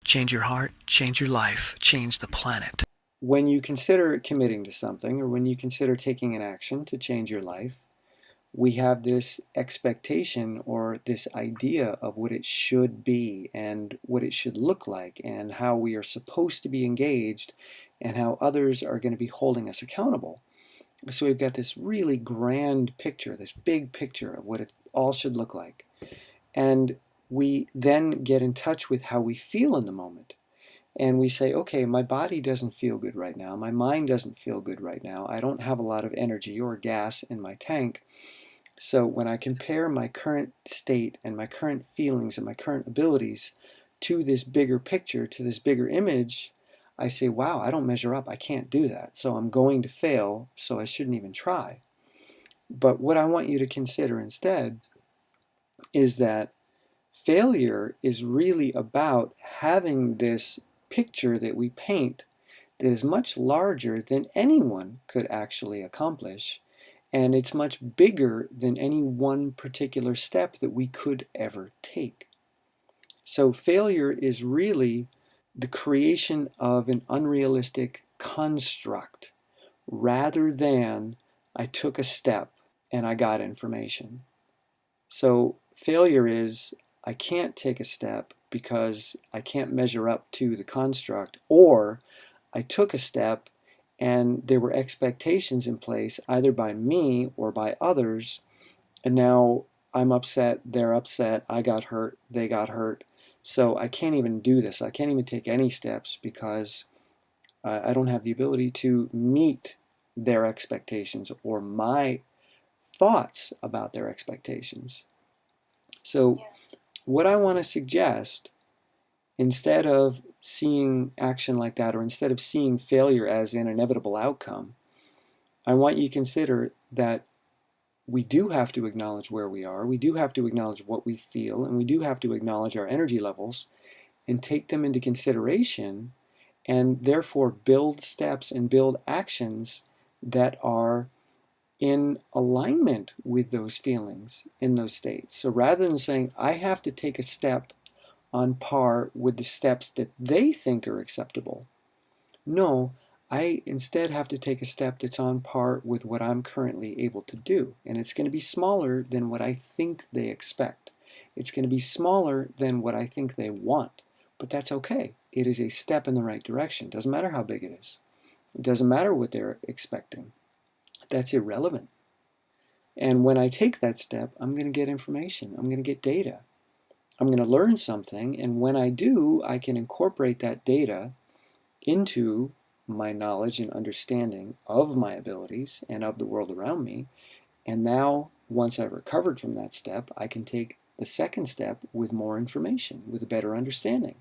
Change your heart, change your life, change the planet. When you consider committing to something, or when you consider taking an action to change your life, we have this expectation or this idea of what it should be and what it should look like and how we are supposed to be engaged and how others are going to be holding us accountable. So we've got this really grand picture, this big picture of what it all should look like. And we then get in touch with how we feel in the moment. And we say, okay, my body doesn't feel good right now. My mind doesn't feel good right now. I don't have a lot of energy or gas in my tank. So when I compare my current state and my current feelings and my current abilities to this bigger picture, to this bigger image, I say, wow, I don't measure up. I can't do that. So I'm going to fail, so I shouldn't even try. But what I want you to consider instead is that failure is really about having this picture that we paint that is much larger than anyone could actually accomplish, and it's much bigger than any one particular step that we could ever take. So failure is really the creation of an unrealistic construct rather than I took a step and I got information. So failure is I can't take a step because I can't measure up to the construct, or I took a step and there were expectations in place either by me or by others, and now I'm upset, they're upset, I got hurt, they got hurt. So I can't even do this. I can't even take any steps because I don't have the ability to meet their expectations or my thoughts about their expectations. So what I want to suggest, instead of seeing action like that, or instead of seeing failure as an inevitable outcome, I want you to consider that we do have to acknowledge where we are, we do have to acknowledge what we feel, and we do have to acknowledge our energy levels and take them into consideration, and therefore build steps and build actions that are in alignment with those feelings in those states. So rather than saying, I have to take a step on par with the steps that they think are acceptable, no, I instead have to take a step that's on par with what I'm currently able to do. And it's going to be smaller than what I think they expect. It's going to be smaller than what I think they want. But that's okay. It is a step in the right direction. It doesn't matter how big it is. It doesn't matter what they're expecting. That's irrelevant. And when I take that step, I'm going to get information. I'm going to get data. I'm going to learn something. And when I do, I can incorporate that data into my knowledge and understanding of my abilities and of the world around me. And now, once I've recovered from that step, I can take the second step with more information, with a better understanding.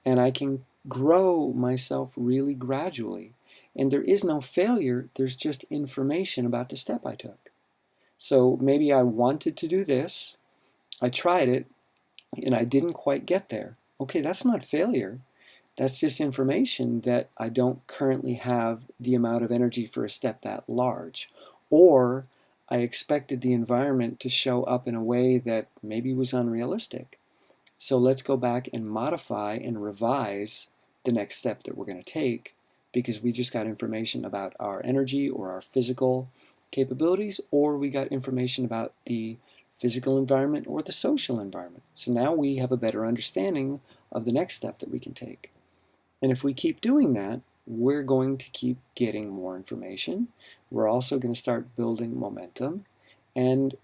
And I can grow myself really gradually. And there is no failure, there's just information about the step I took. So maybe I wanted to do this, I tried it, and I didn't quite get there. Okay, that's not failure. That's just information that I don't currently have the amount of energy for a step that large. Or I expected the environment to show up in a way that maybe was unrealistic. So let's go back and modify and revise the next step that we're going to take, because we just got information about our energy or our physical capabilities, or we got information about the physical environment or the social environment. So now we have a better understanding of the next step that we can take. And if we keep doing that, we're going to keep getting more information. We're also going to start building momentum, and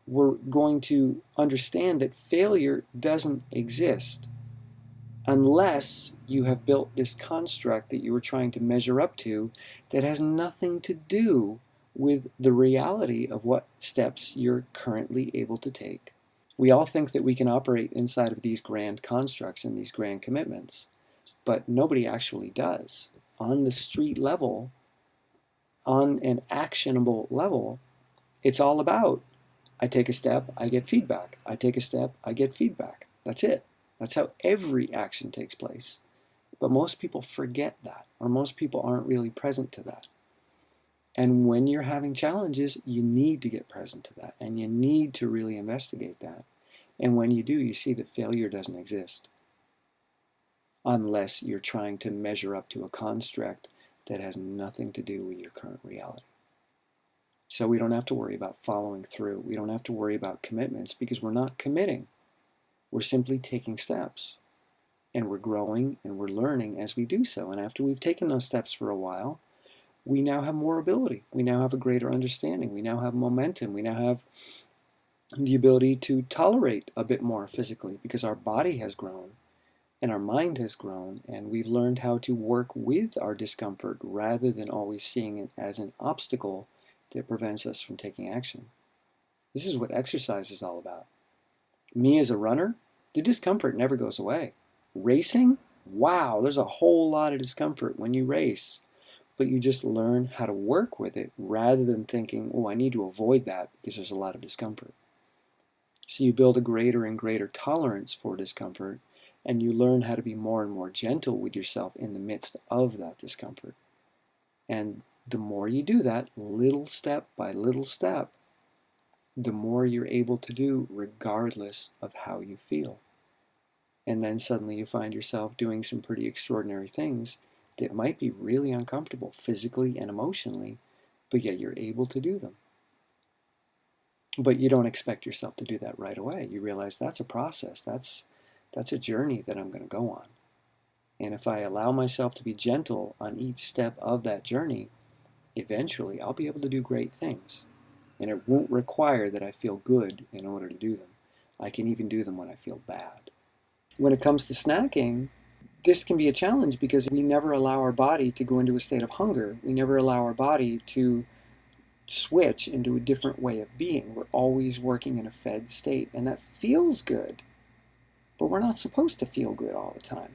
we're going to understand that failure doesn't exist unless you have built this construct that you were trying to measure up to that has nothing to do with the reality of what steps you're currently able to take. We all think that we can operate inside of these grand constructs and these grand commitments, but nobody actually does. On the street level, on an actionable level, it's all about I take a step, I get feedback. I take a step, I get feedback. That's it. That's how every action takes place. But most people forget that, or most people aren't really present to that. And when you're having challenges, you need to get present to that, and you need to really investigate that. And when you do, you see that failure doesn't exist. unless you're trying to measure up to a construct that has nothing to do with your current reality. So we don't have to worry about following through. We don't have to worry about commitments because we're not committing. We're simply taking steps. And we're growing and we're learning as we do so. And after we've taken those steps for a while, we now have more ability. We now have a greater understanding. We now have momentum. We now have the ability to tolerate a bit more physically because our body has grown and our mind has grown, and we've learned how to work with our discomfort rather than always seeing it as an obstacle that prevents us from taking action. This is what exercise is all about. Me as a runner, the discomfort never goes away. Racing, wow, there's a whole lot of discomfort when you race, but you just learn how to work with it rather than thinking, oh, I need to avoid that because there's a lot of discomfort. So you build a greater and greater tolerance for discomfort, and you learn how to be more and more gentle with yourself in the midst of that discomfort. And the more you do that, little step by little step, the more you're able to do regardless of how you feel. And then suddenly you find yourself doing some pretty extraordinary things that might be really uncomfortable physically and emotionally, but yet you're able to do them. But you don't expect yourself to do that right away. You realize that's a process. That's a journey that I'm going to go on. And if I allow myself to be gentle on each step of that journey, eventually I'll be able to do great things. And it won't require that I feel good in order to do them. I can even do them when I feel bad. When it comes to snacking, this can be a challenge because we never allow our body to go into a state of hunger. We never allow our body to switch into a different way of being. We're always working in a fed state, and that feels good, but we're not supposed to feel good all the time.